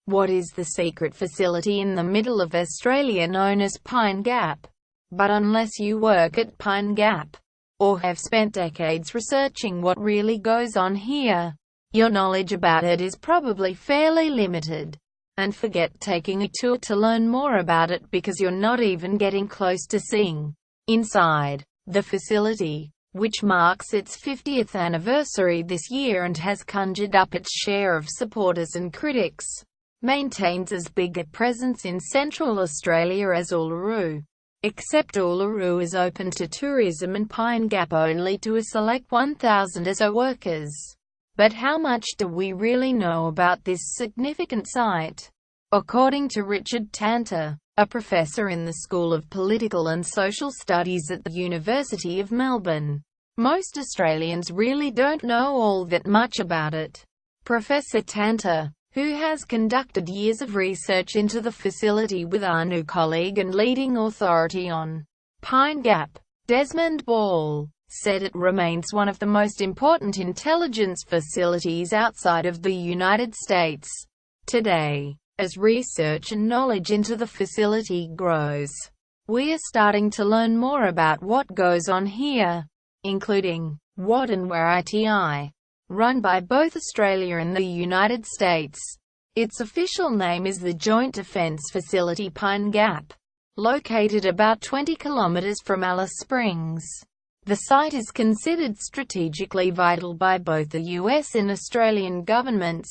What is the secret facility in the middle of Australia known as Pine Gap? But unless you work at Pine Gap, or have spent decades researching what really goes on here, your knowledge about it is probably fairly limited. And forget taking a tour to learn more about it, because you're not even getting close to seeing inside the facility, which marks its 50th anniversary this year and has conjured up its share of supporters and critics. Maintains as big a presence in Central Australia as Uluru.Except Uluru is open to tourism and Pine Gap only to a select 1,000 or so workers. But how much do we really know about this significant site? According to Richard Tanter, a professor in the School of Political and Social Studies at the University of Melbourne, most Australians really don't know all that much about it. Professor Tanter, who has conducted years of research into the facility with our new colleague and leading authority on Pine Gap, Desmond Ball, said it remains one of the most important intelligence facilities outside of the United States today. As research and knowledge into the facility grows, we are starting to learn more about what goes on here, including what and where it.I. run by both Australia and the United States. Its official name is the Joint Defence Facility Pine Gap, located about 20 kilometers from Alice Springs. The site is considered strategically vital by both the US and Australian governments.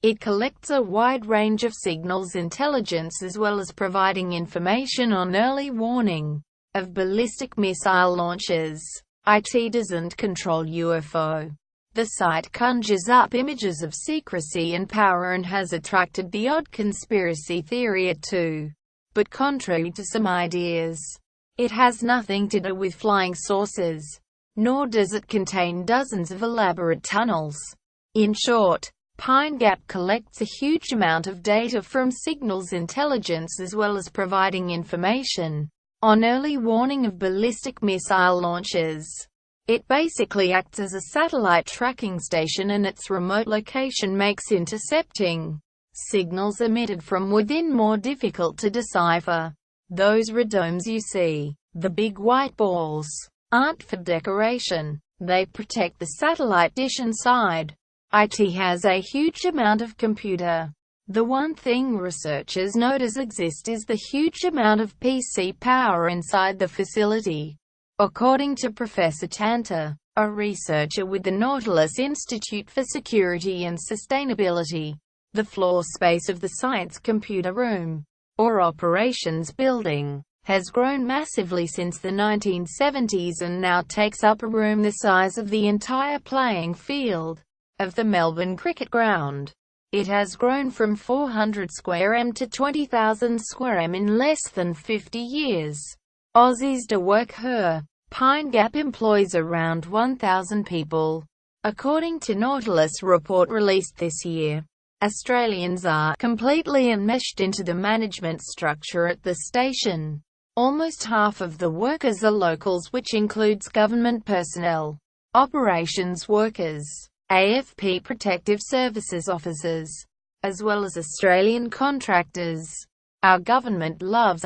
It collects a wide range of signals intelligence as well as providing information on early warning of ballistic missile launches. It doesn't control UFO. The site conjures up images of secrecy and power and has attracted the odd conspiracy theory or two. But contrary to some ideas, it has nothing to do with flying saucers, nor does it contain dozens of elaborate tunnels. In short, Pine Gap collects a huge amount of data from signals intelligence as well as providing information on early warning of ballistic missile launches. It basically acts as a satellite tracking station, and its remote location makes intercepting signals emitted from within more difficult to decipher. Those radomes you see, the big white balls, aren't for decoration. They protect the satellite dish inside. It has a huge amount of computer. The one thing researchers know does exist is the huge amount of PC power inside the facility. According to Professor Tanter, a researcher with the Nautilus Institute for Security and Sustainability, the floor space of the site's computer room, or operations building, has grown massively since the 1970s and now takes up a room the size of the entire playing field of the Melbourne cricket ground. It has grown from 400 square m to 20,000 square m in less than 50 years. Aussies to work here. Pine Gap employs around 1,000 people. According to Nautilus report released this year, Australians are completely enmeshed into the management structure at the station. Almost half of the workers are locals, which includes government personnel, operations workers, AFP Protective Services officers, as well as Australian contractors. Our government loves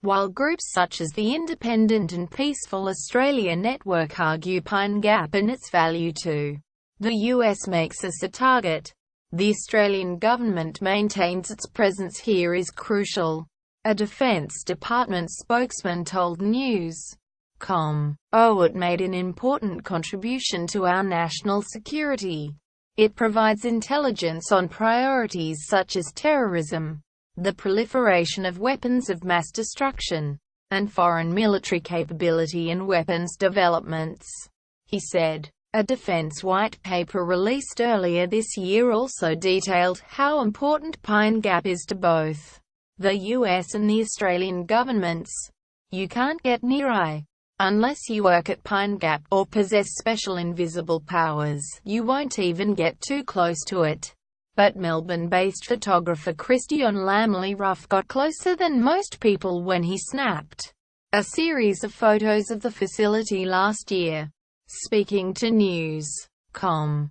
while groups such as the Independent and Peaceful Australia Network argue Pine Gap and its value to the US makes us a target. The Australian government maintains its presence here is crucial. A Defence Department spokesman told News.com, "It made an important contribution to our national security. It provides intelligence on priorities such as terrorism, the proliferation of weapons of mass destruction, and foreign military capability and weapons developments," he said. A defense white paper released earlier this year also detailed how important Pine Gap is to both the US and the Australian governments. You can't get near unless you work at Pine Gap, or possess special invisible powers. You won't even get too close to it. But Melbourne-based photographer Christian Lamley Ruff got closer than most people when he snapped a series of photos of the facility last year. Speaking to News.com,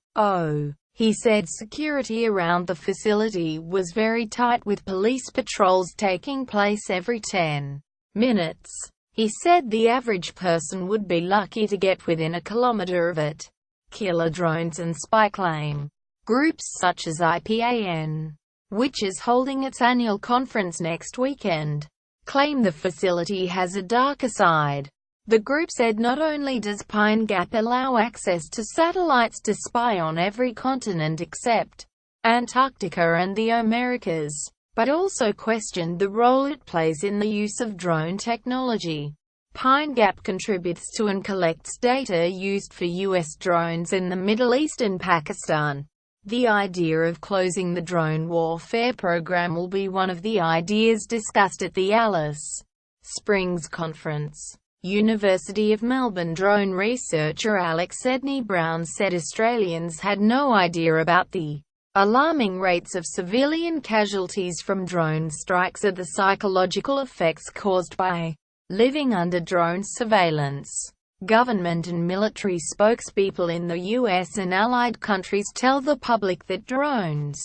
He said security around the facility was very tight, with police patrols taking place every 10 minutes. He said the average person would be lucky to get within a kilometer of it. Killer drones and spy claim. Groups such as IPAN, which is holding its annual conference next weekend, claim the facility has a darker side. The group said not only does Pine Gap allow access to satellites to spy on every continent except Antarctica and the Americas, but also questioned the role it plays in the use of drone technology. Pine Gap contributes to and collects data used for U.S. drones in the Middle East and Pakistan. The idea of closing the drone warfare program will be one of the ideas discussed at the Alice Springs Conference. University of Melbourne drone researcher Alex Edney-Brown said Australians had no idea about the alarming rates of civilian casualties from drone strikes or the psychological effects caused by living under drone surveillance. Government and military spokespeople in the US and allied countries tell the public that drones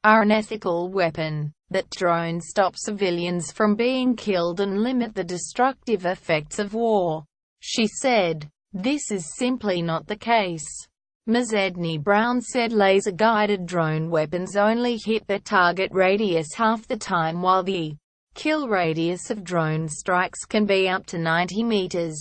are an ethical weapon, that drones stop civilians from being killed and limit the destructive effects of war. She said, "This is simply not the case." Ms. Edney-Brown said laser-guided drone weapons only hit their target radius half the time, while the kill radius of drone strikes can be up to 90 meters.